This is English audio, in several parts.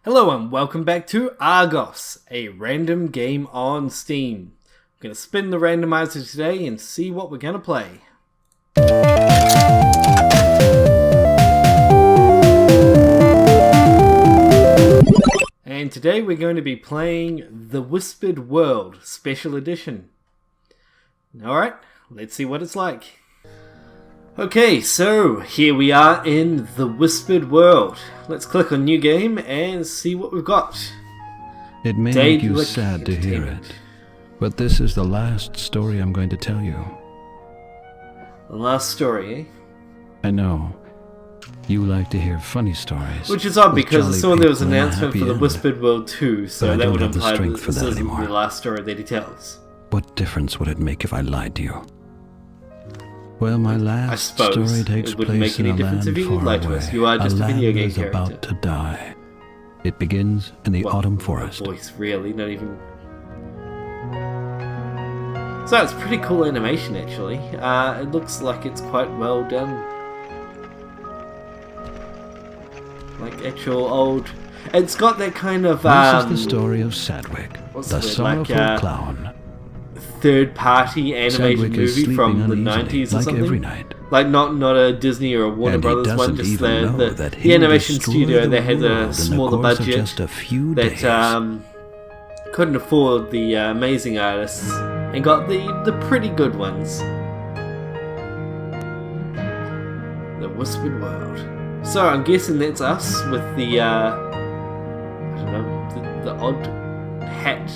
Hello and welcome back to A.R.G.O.S, a random game on Steam. I'm going to spin the randomizer today and see what we're going to play. And today we're going to be playing The Whispered World Special Edition. Alright, let's see what it's like. Okay, so here we are in The Whispered World. Let's click on New Game and see what we've got. It may make you sad to hear it, but this is the last story I'm going to tell you. The last story, eh? I know. You like to hear funny stories. Which is odd because I saw there was an announcement for The Whispered World 2, so that would imply that this isn't the last story that he tells. What difference would it make if I lied to you? Well, my last story takes place in a land far away. You are just a video game character. About to die. It begins in the autumn forest. Voice, really? Not even... So it's pretty cool animation, actually. It looks like it's quite well done. Like actual old... It's got that kind of... This is the story of Sadwick, the sorrowful clown. Third-party animated movie from the 90s or something. Every night. Like not a Disney or a Warner Brothers one, just the animation studio that has a smaller budget that couldn't afford the amazing artists and got the pretty good ones. The Whispered World. So I'm guessing that's us with the I don't know, the odd hat.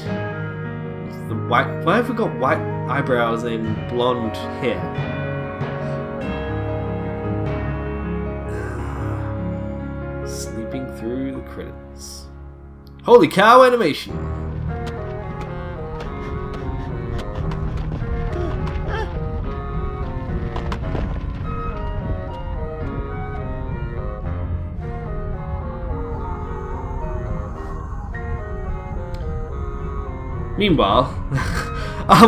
The white. Why have we got white eyebrows and blonde hair? Sleeping through the credits. Holy cow! Animation. Meanwhile,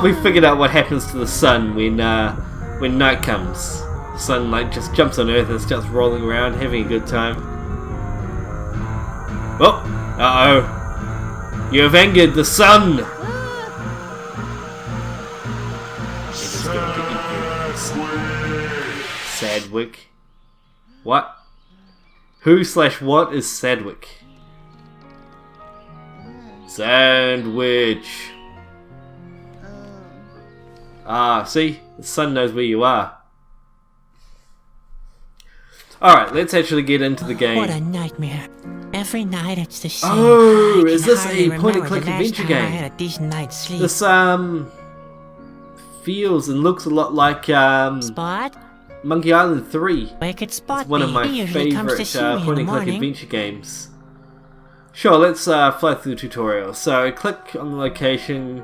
we figured out what happens to the sun when night comes. The sun just jumps on Earth and starts rolling around, having a good time. Oh, uh-oh! You have angered the sun. Sadwick. What? Who/what is Sadwick? Sandwich. See? The sun knows where you are. Alright, let's actually get into the game. What a nightmare. Every night it's the same. Oh, is this a point-and-click adventure game? I had a decent night's sleep. This, feels and looks a lot like, Spot? Monkey Island 3. Where could Spot it's one of my favorite point-and-click adventure games. Sure, let's fly through the tutorial. So, click on the location,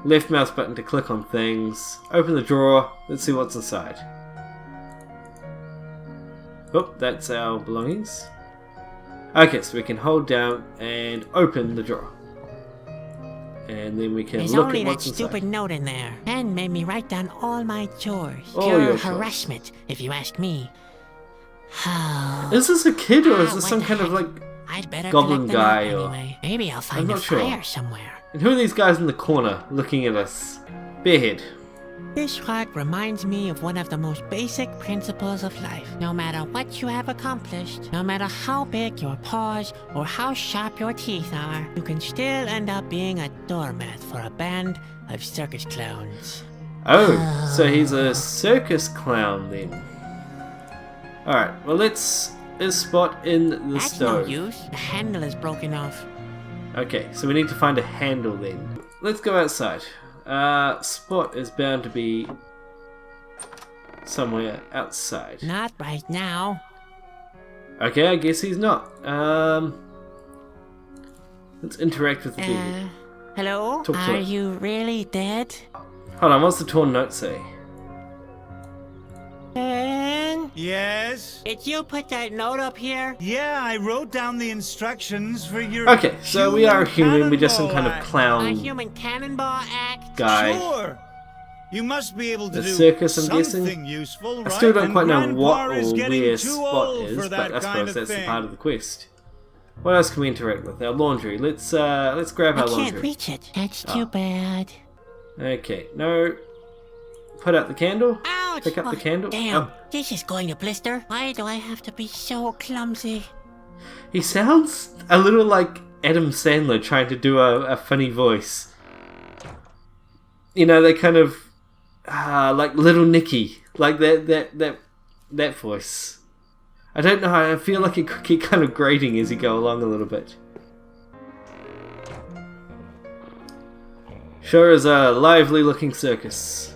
left mouse button to click on things, open the drawer, let's see what's inside. Oh, that's our belongings. Okay, so we can hold down and open the drawer. And then we can look at what's inside. There's only that stupid note in there. And made me write down all my chores. Pure harassment, if you ask me. Is this a kid or is this some kind of I'd better goblin guy anyway. Maybe I'll find a fire somewhere. And who are these guys in the corner looking at us? Barehead. This work reminds me of one of the most basic principles of life. No matter what you have accomplished, no matter how big your paws or how sharp your teeth are, you can still end up being a doormat for a band of circus clowns. Oh, so he's a circus clown then. Alright, well let's... Is Spot in the stove? That's no use. The handle is broken off. Okay, so we need to find a handle then. Let's go outside. Spot is bound to be somewhere outside. Not right now. Okay, I guess he's not. Let's interact with the baby. Hello? Are you really dead? Hold on, what's the torn note say? Yes? Did you put that note up here? Yeah, I wrote down the instructions for your... Okay, so we are human, we're just some kind of clown... A human cannonball act? Guy. Sure! You must be able to do circus, I'm something guessing? useful, right? I still don't quite know what or is where too Spot old is, for but I that kind suppose of that's thing. part of the quest. What else can we interact with? Our laundry. Let's grab our laundry. I can't reach it. That's too bad. Okay, no. Put out the candle. Ouch! Pick up the candle. Damn, Oh. this is going to blister. Why do I have to be so clumsy? He sounds a little like Adam Sandler trying to do a funny voice. You know, they kind of like Little Nicky, like that voice. I don't know. I feel like it could get kind of grating as you go along a little bit. Sure is a lively-looking circus,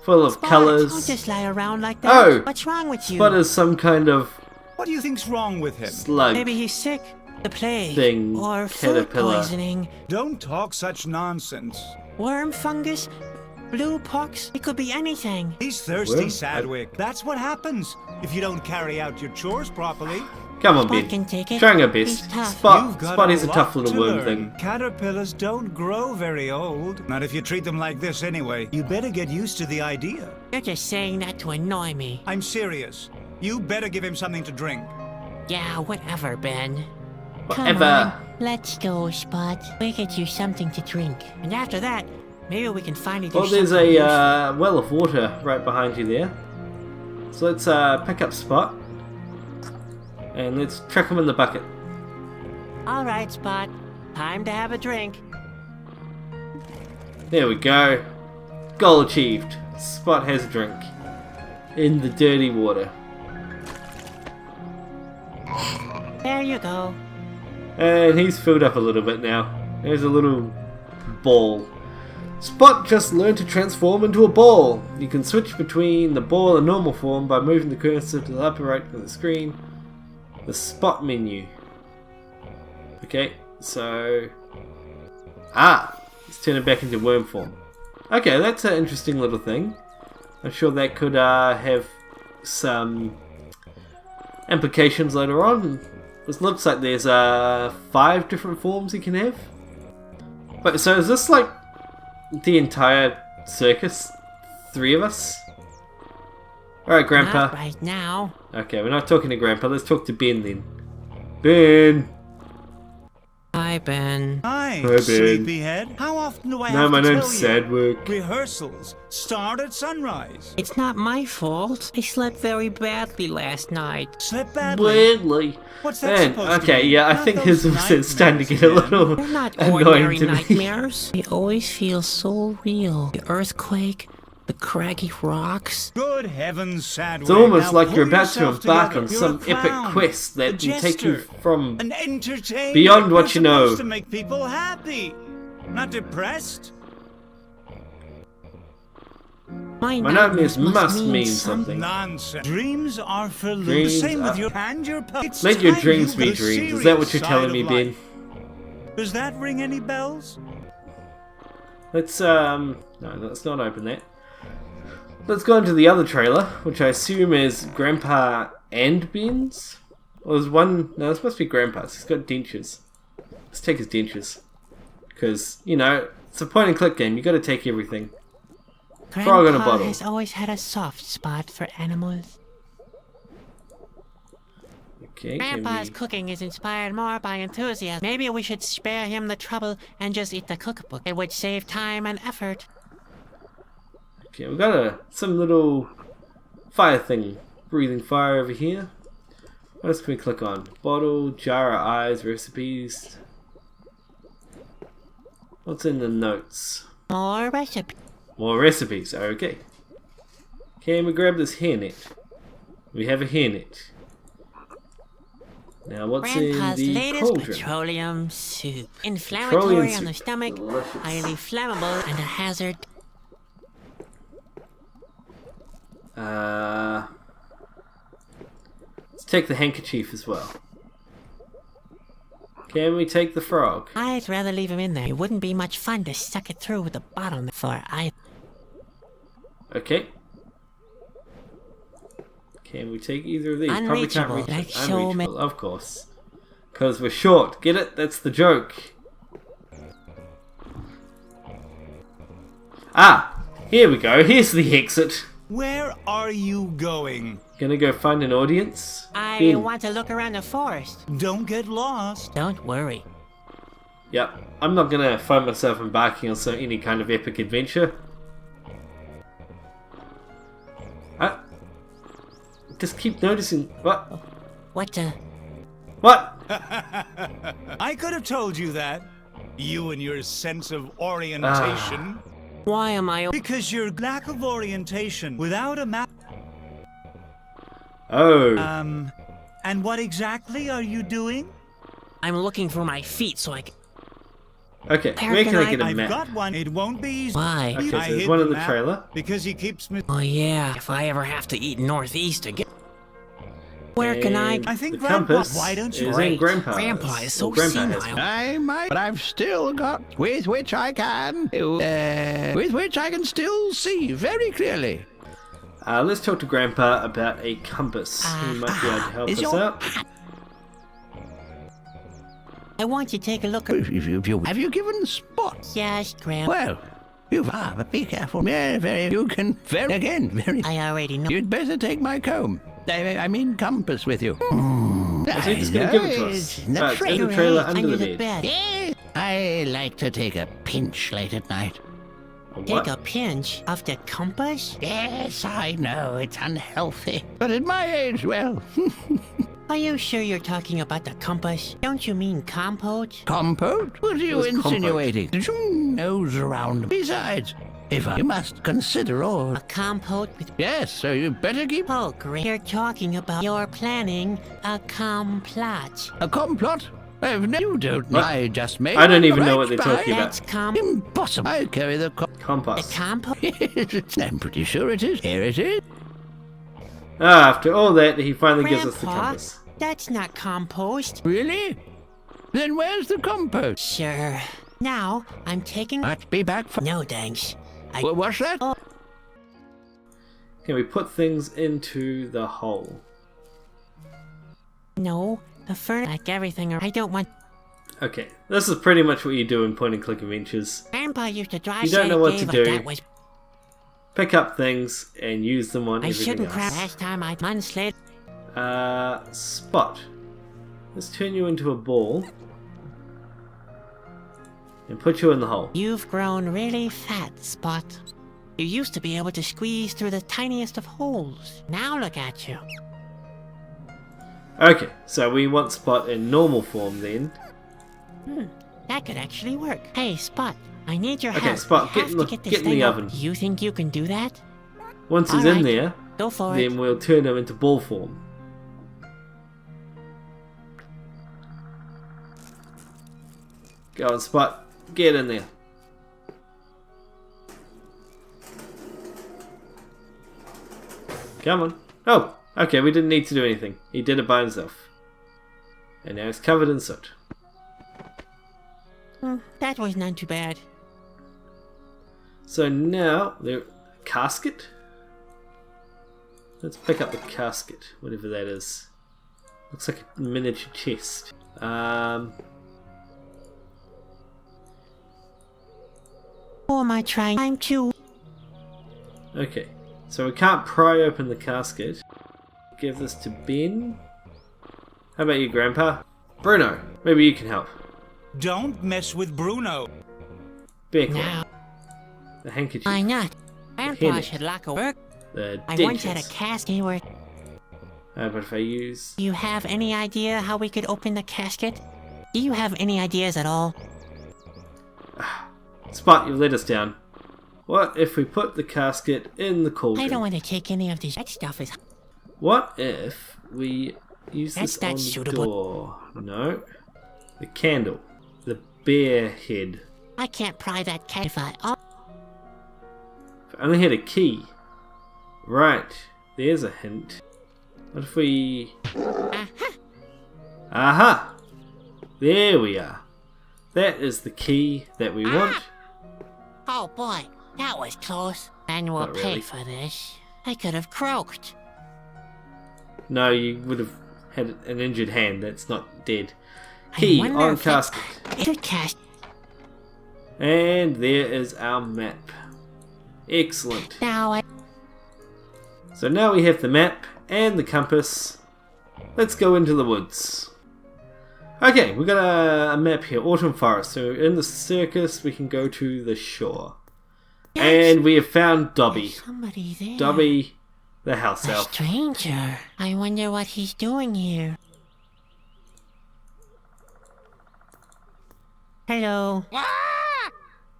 full of Spot, colours. don't just lie around like that. Oh, what's wrong with you? Spot is some kind of What do you think's wrong with him? slug. Maybe he's sick, the plague, Thing, or food caterpillar. poisoning, Don't talk such nonsense. worm fungus, blue pox. It could be anything. He's thirsty, Well, Sadwick. That's what happens if you don't carry out your chores properly. Come on, Spot Ben. can take it. Trying our He's best. tough. Spot You've is a lot tough little to worm learn. thing. Caterpillars don't grow very old. Not if you treat them like this anyway. You better get used to the idea. You're just saying that to annoy me. I'm serious. You better give him something to drink. Yeah, whatever, Ben. Whatever. Come on, let's go, Spot. We'll get you something to drink. And after that, maybe we can finally do Well, there's something useful. a well of water right behind you there. So let's pick up Spot. And let's chuck him in the bucket. All right, Spot. Time to have a drink. There we go. Goal achieved. Spot has a drink. In the dirty water. There you go. And he's filled up a little bit now. There's a little ball. Spot just learned to transform into a ball. You can switch between the ball and normal form by moving the cursor to the upper right of the screen. The Spot menu. Okay, so... let's turn it back into worm form. Okay, that's an interesting little thing. I'm sure that could have some implications later on. It looks like there's 5 different forms you can have. But so is this like the entire circus? 3 of us? Alright, Grandpa. Not right now. Okay, we're not talking to Grandpa. Let's talk to Ben then. Ben! Hi, Ben. Hi, Ben. sleepyhead. How often do I No, have my to name's tell you? Sadwick. Rehearsals start at sunrise. It's not my fault. I slept very badly last night. Slept badly. Weirdly. What's that Man, supposed to okay, mean? yeah, I Not think those his voice is starting to get a nightmares little They're not annoying ordinary to me. nightmares. They always feel so real. The earthquake, the craggy rocks. Good heavens, Sadwick. It's almost Now like you're pull about to yourself embark together. on You're some a epic clown, quest that a will take you jester, from an entertainer. beyond what You're you know. supposed to make people happy, not depressed. My My nightmares must mean something. something. Nonsense. Dreams are for the Dreams same are- with your and your puppets. Let your dreams be dreams. Is that what you're telling me, Ben? Does that ring any bells? Let's no, let's not open that. Let's go into the other trailer, which I assume is Grandpa and Ben's. Or there's one. No, this must be Grandpa's. He's got dentures. Let's take his dentures, because you know it's a point and click game. You got to take everything. Frog in a Grandpa bottle. has always had a soft spot for animals. Okay. Grandpa's cooking is inspired more by enthusiasm. Maybe we should spare him the trouble and just eat the cookbook. It would save time and effort. Okay, we got some little fire thing, breathing fire over here. What else can we click on? Bottle, jar of eyes, recipes. What's in the notes? More recipes. More recipes, okay. Can we grab this hairnet? We have a hairnet. Now what's Grandpa's in the latest cauldron? petroleum soup. Petroleum Inflammatory on soup. the stomach, Delicious. highly flammable, and a hazard. Let's take the handkerchief as well. Can we take the frog? I'd rather leave him in there. It wouldn't be much fun to suck it through with the bottom for either. Okay. Can we take either of these? Probably can't Unreachable, reach like it. so Unreachable, of course. Because we're short. Get it? That's the joke. Ah! Here we go. Here's the exit. Where are you going? Gonna go find an audience? I want to look around the forest. Don't get lost. Don't worry. Yep, I'm not gonna find myself embarking on any kind of epic adventure. I just keep noticing. What? What the? What? I could have told you that. You and your sense of orientation. Why am I? Because your lack of orientation without a map. Oh. And what exactly are you doing? I'm looking for my feet so I can. Okay, where can I get a I've map? got one. It won't be easy. Why? Okay, so I there's hid one in the the map trailer. because he keeps me. Oh yeah. If I ever have to eat northeast again. Where can I? And I think the Grandpa, compass why don't you is Great. in Grandpa's. Grandpa is so Or Grandpa has senile. one. I might, but I've still got with which I can still see very clearly. Let's talk to Grandpa about a compass. He might be able to help us out. I want you to take a look at. Have you given Spot? Yes, Grandpa. Well, but be careful. Yeah, you can very. I already know. You'd better take my comb. I mean compass with you. So he's gonna give it to us. In the It's in the trailer under the bed. Yeah, I like to take a pinch late at night. Take a pinch of the compass? Yes, I know it's unhealthy, but at my age, well, Are you sure you're talking about the compass? Don't you mean compote? compote? What are you What's compote? insinuating? Nose around. Besides, you must consider all. A compote with. Yes, so you better keep Oh, great. You're talking about you're planning a complot. a complot. You don't know. What? I just made. I don't even one know what they're right talking by. about. That's Impossible. I carry the the Compass. compote. I'm pretty sure it is. Here it is. After all that, he finally gives us the Grandpa, compass. that's not compost. Really? Then where's the compost? Sure. Now I'm taking. Let's be back for. No thanks. What's that? Can we put things into the hole? No, the furnace. Like everything. I don't want. Okay, this is pretty much what you do in point-and-click adventures. Grandpa used to drive. You don't know what to do. That was. Pick up things and use them on I everything shouldn't crap. else. Last time I months later. Spot. Let's turn you into a ball. And put you in the hole. You've grown really fat, Spot. You used to be able to squeeze through the tiniest of holes. Now look at you. Okay, so we want Spot in normal form then. That could actually work. Hey, Spot, I need your help. Okay, Spot, We get have in to the, get this get in thing the up. oven. You think you can do that? Once he's Alright. in there, Go for it. then we'll turn him into ball form. Go on, Spot. Get in there. Come on. Oh, okay, we didn't need to do anything. He did it by himself. And now he's covered in soot. That was not too bad. So now, the casket? Let's pick up the casket, whatever that is. Looks like a miniature chest. Who am I trying? I'm too. Okay, so we can't pry open the casket. Give this to Ben. How about you, Grandpa? Bruno, maybe you can help. Don't mess with Bruno. Beckle, Now, the handkerchief, why not? Grandpa Henny. should lock a work. the I dead once had a cats. casket where. How about if I use... Do you have any idea how we could open the casket? Do you have any ideas at all? Spot, you've let us down. What if we put the casket in the cauldron? I don't want to take any of this. That stuff is. What if we use That's this not on the suitable. door? No. The candle. The bear head. I can't pry that cat if I. Oh, If I only had a key. Right. There's a hint. What if we... aha! Aha! There we are. That is the key that we want. Oh boy, that was close. And we'll Not pay really. for this. I could have croaked. No, you would have had an injured hand. That's not dead. I Key wonder on if it- casket. It cast. And there is our map. Excellent. Now I. So now we have the map and the compass. Let's go into the woods. Okay, we've got a map here, Autumn Forest. So in the circus we can go to the shore. Yes. And we have found Dobby. There's somebody there. Dobby, the house A elf. stranger. I wonder what he's doing here. Hello. Ah!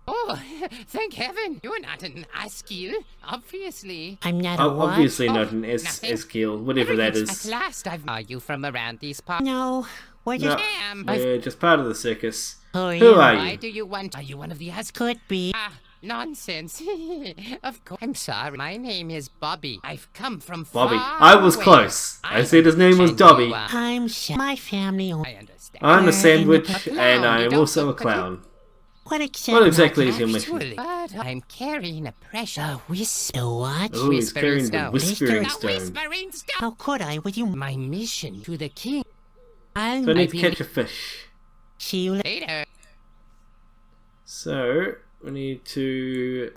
Oh, thank heaven! You're not an A.R.G.O.S, obviously. I'm not a what? Obviously not an S-Skill, whatever that is. At last, are you from around these parts? No, we're just... We're just part of the circus. Who are Who you? are Why you? do you want? Are you one of the A.R.G.O.S? Could be. Ah, nonsense. Of course. I'm sorry. My name is Bobby. I've come from Bobby. far I was away. close. I said his name was Dobby. My family... I understand. I'm a sandwich clown. and You I'm don't also a look like clown. What What exactly is your mission? Actually, but I'm carrying a pressure The what? Oh, he's carrying the Whispering The Stone. Whispering Stone. How could I with you? My mission to the king. So I I'll need to catch a fish. see you later. Later. So, we need to...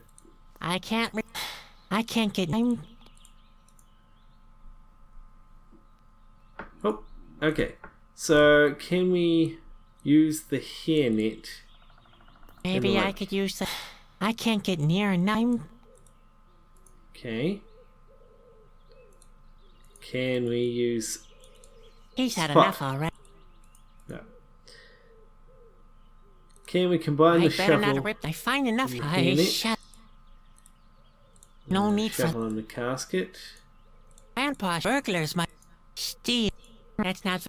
I can't get... Oh, okay. So, can we use the hairnet? Maybe I lake. could use the... I can't get near enough. Okay. Can we use... He's had Spot. enough already. No. Can we combine I the better shovel? not rip. I find enough. You I hear it? shut. No need shovel for and the casket. grandpa's burglars. My steal. That's not.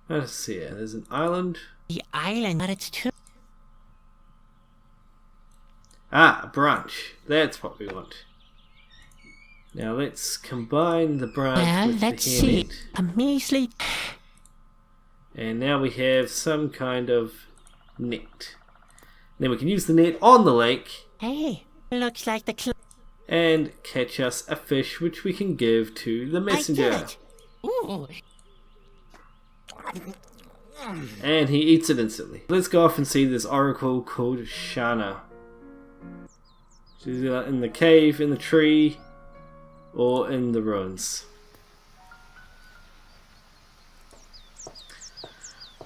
Let's see here. There's an island. The island, but it's too. Ah, a branch. That's what we want. Now let's combine the branch Well, with let's the see. hairnet. A measly. And now we have some kind of net. Then we can use the net on the lake Hey, looks like the. and catch us a fish which we can give to the I messenger. did it. Ooh. And he eats it instantly. Let's go off and see this oracle called Shana. She's in the cave, in the tree, or in the ruins.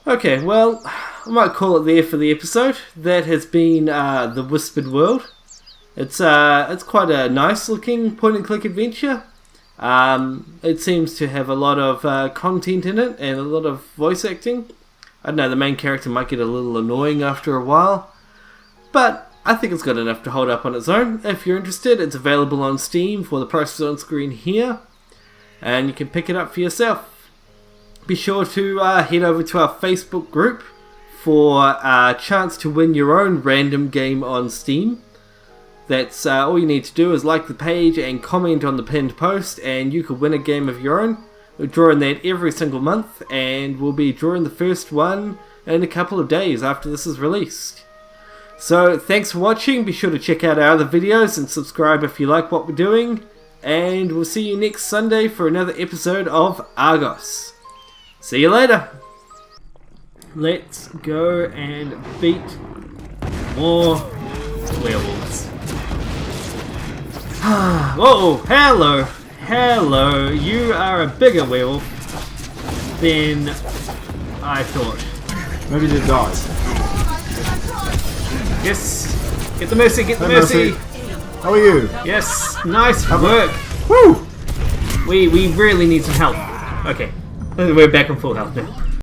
Okay, well, I might call it there for the episode. That has been The Whispered World. It's quite a nice looking point and click adventure. It seems to have a lot of content in it and a lot of voice acting. I don't know, the main character might get a little annoying after a while, but I think it's got enough to hold up on its own. If you're interested, it's available on Steam for the prices on screen here, and you can pick it up for yourself. Be sure to head over to our Facebook group for a chance to win your own random game on Steam. That's all you need to do is like the page and comment on the pinned post, and you could win a game of your own. We're drawing that every single month, and we'll be drawing the first one in a couple of days after this is released. So thanks for watching. Be sure to check out our other videos and subscribe if you like what we're doing. And we'll see you next Sunday for another episode of A.R.G.O.S. See you later. Let's go and beat more werewolves. Whoa, hello. Hello, you are a bigger werewolf than I thought. Maybe they died. Yes, get the mercy, get the mercy. How are you? Yes, nice work. Woo! We really need some help. Okay, we're back on full health now.